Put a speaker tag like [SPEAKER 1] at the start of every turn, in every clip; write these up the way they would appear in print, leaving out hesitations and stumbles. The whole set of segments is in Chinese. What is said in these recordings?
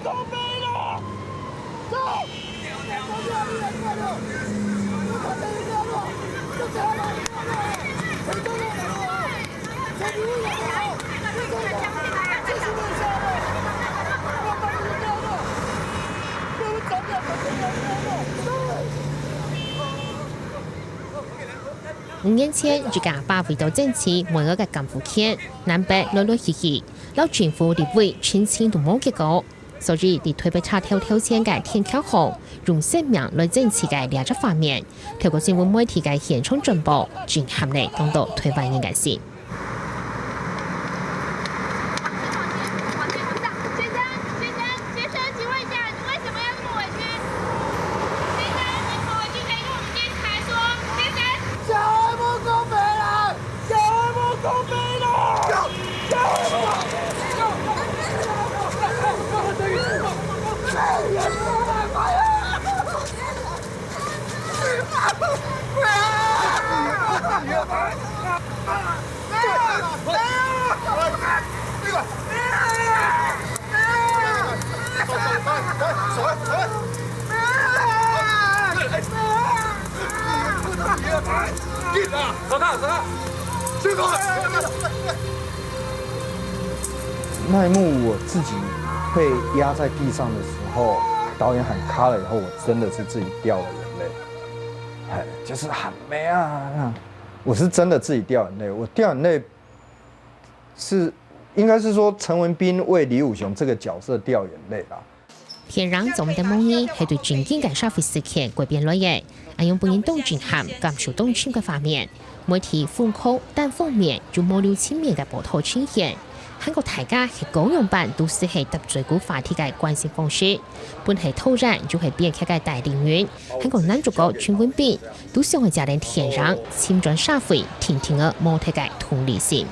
[SPEAKER 1] 5年前，这个把味道整齐，每个干部圈南北来来去去，老政府的位轻轻都冇结果，所以你特别查挑选嘅天桥后，用生命来整齐嘅两只方面，透过新闻媒体嘅现场转播，震撼力当到台湾人嘅心。
[SPEAKER 2] 那一幕我自己被压在地上的时候，导演喊卡了以后，我真的是自己掉了眼泪。哎，就是喊没啊，我是真的自己掉眼泪。我掉眼泪是应该是说陈文彬为李武雄这个角色掉眼泪啦。
[SPEAKER 1] 天人总的梦意係對正經嘅社會事件改變來嘅，係用本人當震撼、感受當深嘅方面，媒體封口單方面就冇了前面嘅報道呈現。韓國大家係公用版都是係得罪過話題嘅關心方式，本係突然就係變劇嘅大領域。韓國男主角陳文彬都想去加點天人侵轉社會，聽聽嘅模特嘅同理心。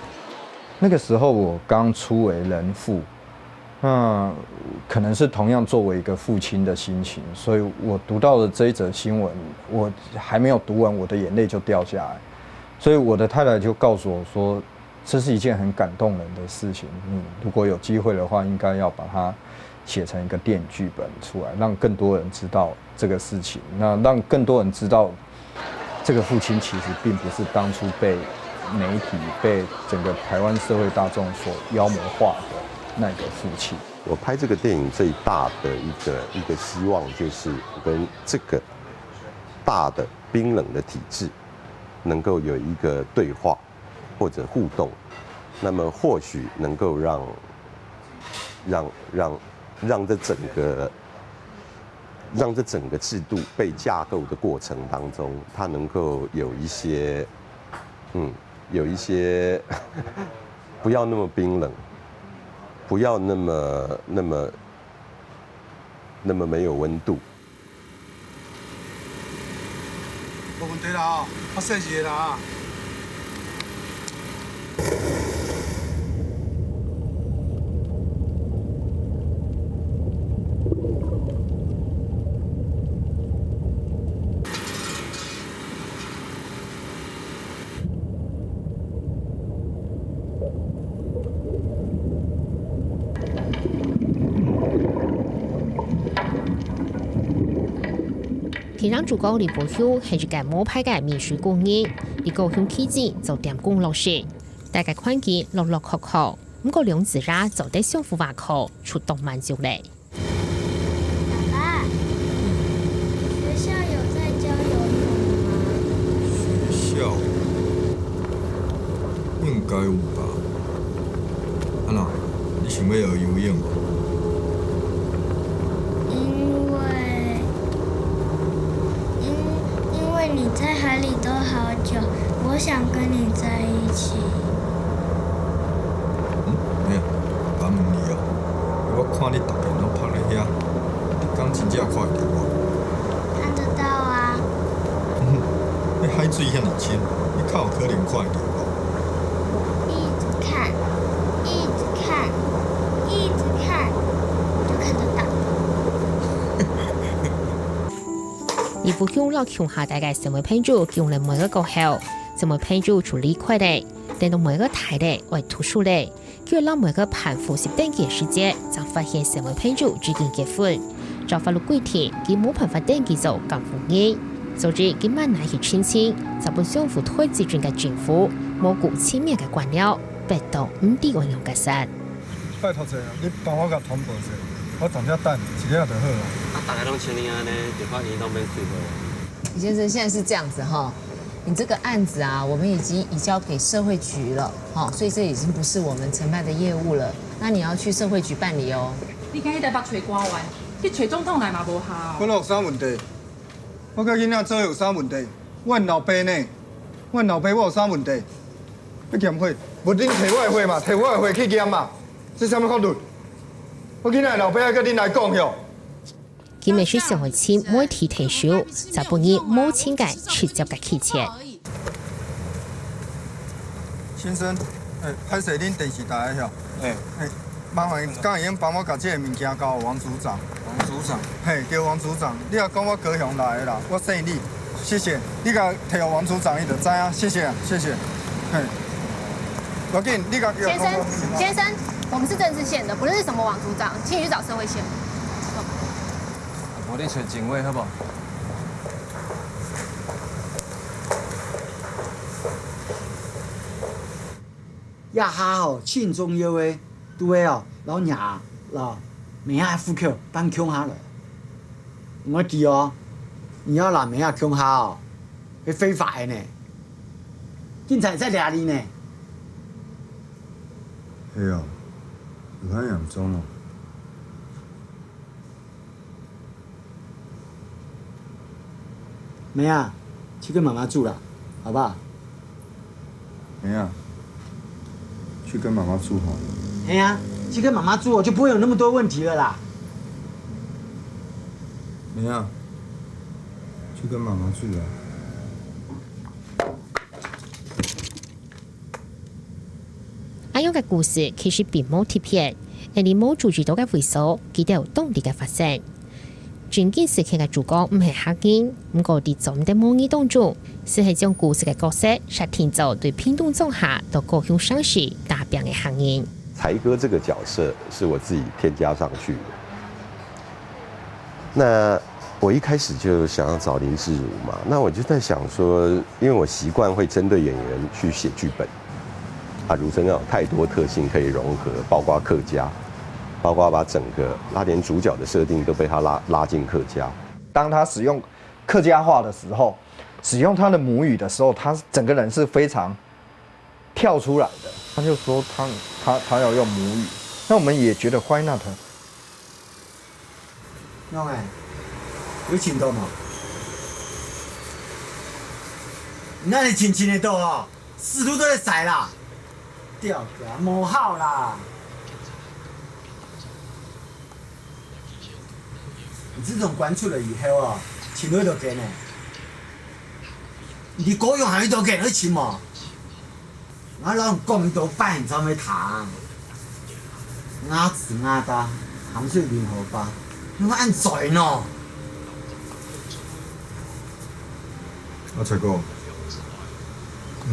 [SPEAKER 2] 那個時候我剛初為人父。可能是同樣作為一個父親的心情，所以我讀到了這一則新聞，我還沒有讀完，我的眼淚就掉下來。所以我的太太就告訴我說，這是一件很感動人的事情。如果有機會的話，應該要把它寫成一個電影劇本出來，讓更多人知道這個事情。那讓更多人知道，這個父親其實並不是當初被媒體、被整個台灣社會大眾所妖魔化的那個父親。
[SPEAKER 3] 我拍這個電影最大的一個希望，就是跟這個大的冰冷的體制能夠有一個對話或者互動，那麼或許能夠讓這整個制度被架構的過程當中，它能夠有一些不要那麼冰冷。不要那麼沒有溫度。
[SPEAKER 4] 冇問題啦，我謝謝啦。
[SPEAKER 1] 天人主角李伯雄係一個摸拍嘅面書工人，李高雄期間就點工老師，大家看見落落確確，唔過兩自然就得相互挖口，出動漫就嚟。
[SPEAKER 5] 爸爸，學校有在教游泳嗎？
[SPEAKER 6] 學校應該有吧？安娜，你想要學游泳嗎？
[SPEAKER 5] 你在海裡都好久，我想跟你在一起。
[SPEAKER 6] 咩？我問你哦，我看你逐天攏趴在遐，你敢真正看得到我？
[SPEAKER 5] 看得到啊。
[SPEAKER 6] 你海水遐爾深，你較有可能看得到我？
[SPEAKER 5] 一直看，一直看，一直看，就看得到。
[SPEAKER 1] 李伯雄老窮下大概成為朋友，用嚟每個過後，成為朋友處理快遞。等到每个台类为图书类，叫让每个盘复习登记时间，才发现成为配主决定结婚。照法律规定，佢冇辦法登記做監護人，所以佢萬難去申請，就本相互推自轉嘅政府冇顧前面嘅官僚，逼到唔啲運用嘅實。
[SPEAKER 4] 拜託者，你幫我甲通報者，我當遮等一個就好了。
[SPEAKER 7] 大家都签你安尼，就看你都免退回。
[SPEAKER 8] 李先生，现在是这样子哈，你这个案子啊，我们已经移交给社会局了，哈，所以这已经不是我们承办的业务了。那你要去社会局办理哦。
[SPEAKER 9] 你今日台北找官员，去找总统来嘛无效。
[SPEAKER 4] 我有啥问题？我甲囡仔做有啥问题？阮老爸呢？阮老爸我有啥问题？要验血，无恁摕我的血嘛，摕我的血去验嘛，这什么法律？我囡仔老爸要甲恁来讲哟。
[SPEAKER 1] 佢咪需上回簽每題提數，就本意冇錢嘅直接嘅起切。
[SPEAKER 4] 先生，拍摄恁电视台的遐，麻烦刚会用帮我把这个物件交王组长。王组长，叫王组长，你也讲我高雄来的啦，我姓李，谢谢。你甲摕互王组长，伊就知啊，谢谢，谢谢。要紧，你甲
[SPEAKER 5] 先生，我们是政治线的，不是什么王组长，请你去找社会线。
[SPEAKER 6] 我哋找警卫好不好？
[SPEAKER 10] 呀哈哦，庆中有诶，对哦，老娘老明下户口搬乡下了。我记哦，你要拿明下乡下哦，是非法的呢。警察在哪里呢？
[SPEAKER 6] 係啊，有遐嚴重哦。
[SPEAKER 10] 梅啊，去跟妈妈住了，好不好？
[SPEAKER 6] 梅啊，去跟妈妈住好了。
[SPEAKER 10] 哎呀，去跟妈妈住，就不会有那么多問題了啦。
[SPEAKER 6] 梅啊，去跟妈妈住了。
[SPEAKER 1] 阿勇嘅故事其實並冇貼片，而你冇注意到嘅回數，記得有當地嘅發生。全件事情嘅主角唔係客人，不過啲總的模擬當中，是係將故事嘅角色設定做對屏東中下到高雄上市大病嘅客人。
[SPEAKER 3] 才哥这个角色是我自己添加上去的。那我一开始就想要找林志儒嘛，那我就在想说，因为我习惯会针对演员去写剧本，啊，儒生有太多特性可以融合，包括客家。包括把整个他连主角的设定都被他拉进客家。
[SPEAKER 2] 当他使用客家话的时候，使用他的母语的时候，他整个人是非常跳出来的。他就说他要用母语，那我们也觉得 why not？
[SPEAKER 10] 喏哎，有錢到嘛？那你錢得到哦，使徒都在使啦，掉嘅冇好啦。你自從關出嚟以後啊，錢喺度嘅呢？你嗰樣喺度嘅啲錢嘛？我攞公道辦咗咪談，啱字啱得，鹹水面河吧，我按在呢。
[SPEAKER 6] 阿七哥，唔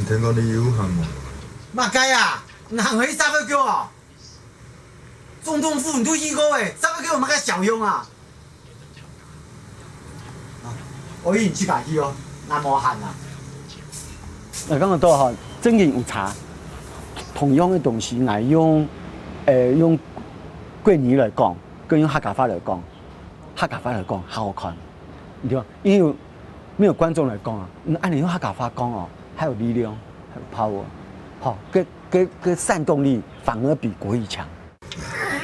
[SPEAKER 6] 聽講你要行喎？
[SPEAKER 10] 乜雞啊？唔行去三分叫啊！總統府唔都依個誒，三分叫乜嘅小用啊？我以前去家去哦，那無限啊！
[SPEAKER 11] 講到吼，真嘅有差。同樣嘅東西，嚟用用桂語來講，跟用客家話來講，客家話來講好好看，對吧？因為沒有觀眾來講啊，按你用客家話講哦，還有力量，還有 power， 好，個煽動力反而比國語強。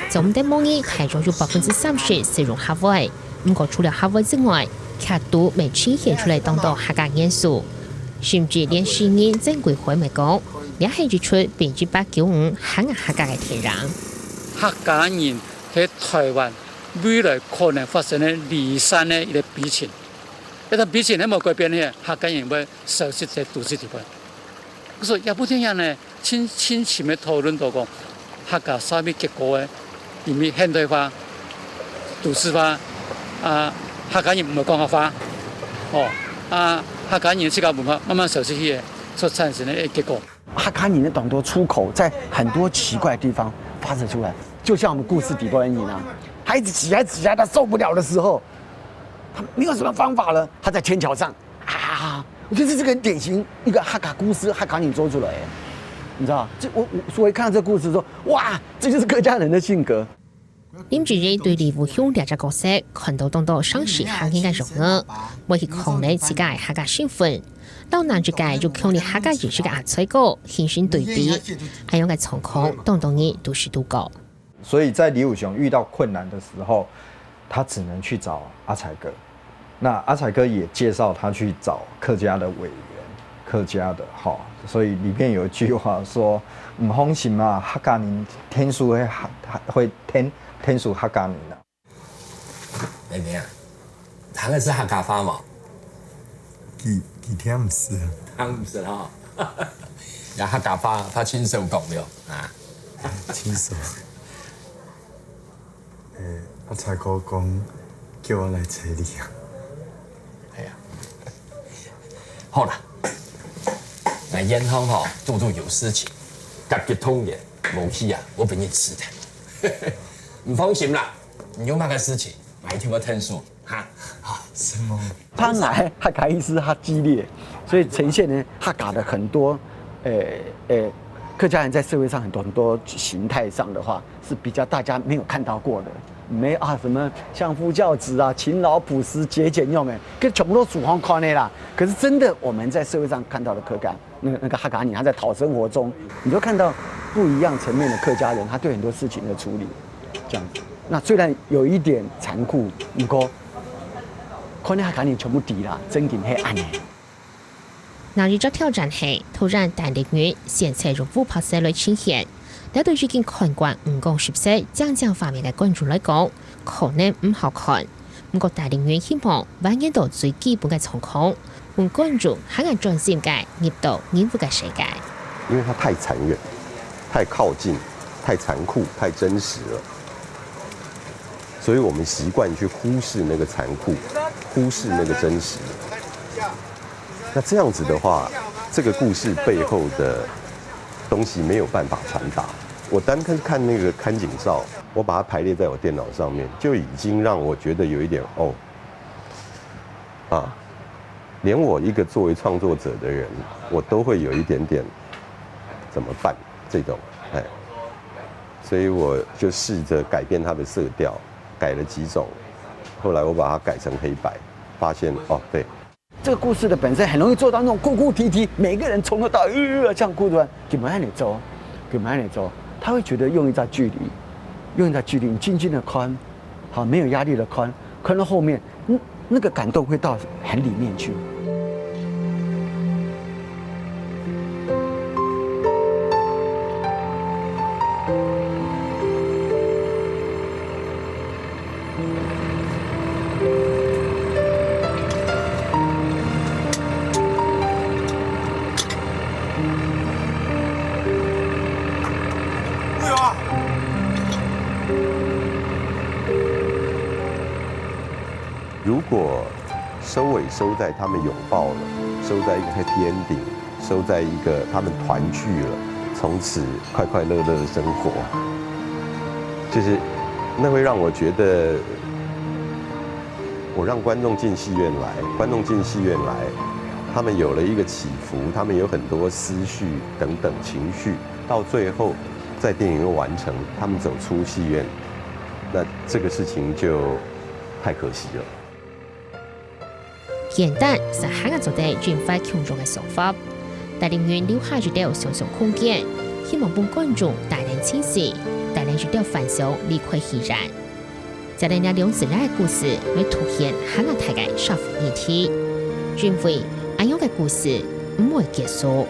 [SPEAKER 1] 總的模擬係佔咗30%使用客話，不過除了客話之外，劇都未呈現出嚟當到客家元素，甚至連視認正規會咪講，也係指出895%係客家嘅天然。
[SPEAKER 12] 客家人喺台灣未來可能發生嘅離散嘅一個比情，一個比情喺冇改變嘅，客家人會消失在都市地方。所以也不聽人呢，親情嘅討論到講，客家啥物結果嘅，因為現代化、都市化啊。客家人唔係講客話，客家人自家文化慢慢消失去嘅，所產生嘅結果。
[SPEAKER 11] 哈卡尼的很多出口在很多奇怪的地方发射出来，就像我们故事底波恩一样，他一直挤压，他受不了的时候，他没有什么方法了，他在天桥上啊，我觉得这个很典型一个哈卡故事，哈卡尼做出来，你知道？这我所以看到这故事说，哇，这就是客家人的性格。
[SPEAKER 1] 林志瑞对李武雄两只角色看到当到上时行业嘅融合，为去抗力自己客家身份。到男主角就向你客家人士嘅阿吹歌形成对比，还有嘅状况当你都是度过。
[SPEAKER 2] 所以在李武雄遇到困难的时候，他只能去找阿才哥。那阿才哥也介绍他去找客家的委员，客家的哈。所以里面有一句话说：“唔放心啊，客家人天数会天数客家人啊。”
[SPEAKER 13] 妹妹啊，谈的是客家话吗？
[SPEAKER 6] 几天唔是啊？
[SPEAKER 13] 谈唔是哈，有客家话，他亲手讲了啊。
[SPEAKER 6] 亲手。阿才哥讲叫我来找你啊。
[SPEAKER 13] 系啊。好啦，那烟行哈，做有事情，急急通言，冇去啊，我俾你吃的。唔放心啦，你有那个事情，白天我听说哈。好，什么？
[SPEAKER 11] 他来客家意识他激烈，所以呈现呢客家的很多客家人在社会上很多形态上的话是比较大家没有看到过的。没啊，什么相夫教子啊，勤劳朴实、节俭用哎，跟全部都主方看的啦。可是真的我们在社会上看到的客家，那个客家人他在讨生活中，你就看到不一样层面的客家人，他对很多事情的处理，这样子。那虽然有一点残酷，不过看那客家人全部抵啦，真紧黑暗的。
[SPEAKER 1] 那日照挑战係突然大力雨，現在用虎拍攝來呈現。但對已經看慣5公10歲將方面嘅觀眾嚟講，可能唔好看。不過大力雨希望還原到最基本嘅狀況，讓觀眾喺個專心嘅入到人物嘅世界。
[SPEAKER 3] 因為它太殘忍、太靠近、太殘酷、太真實了，所以我們習慣去忽視那個殘酷，忽視那個真實。那這樣子的話，這個故事背後的東西沒有辦法傳達。我單看那個看景照，我把它排列在我電腦上面，就已經讓我覺得有一點連我一個作為創作者的人，我都會有一點點怎麼辦這種，所以我就試着改變它的色調，改了幾種，後來我把它改成黑白，發現對。
[SPEAKER 11] 这个故事的本身很容易做到那种哭哭啼啼，每个人从头到这样哭的，给慢点走，给慢点走，他会觉得用一段距离，你静静的看，好没有压力的看到后面，那个感动会到很里面去。
[SPEAKER 3] 如果收尾收在他们拥抱了，收在一个 happy ending， 收在一个他们团聚了，从此快快乐乐的生活，就是那会让我觉得，我让观众进戏院来，他们有了一个起伏，他们有很多思绪等等情绪，到最后在电影院完成，他们走出戏院，那这个事情就太可惜了。
[SPEAKER 1] 简单是客家做的盡快強壯嘅想法，但寧願留下一條想象空間，希望幫觀眾帶來清晰，帶來一條反響離開戲然。在人家兩自然嘅故事來凸顯客家大嘅社會議題，認為咁樣嘅故事唔會結束。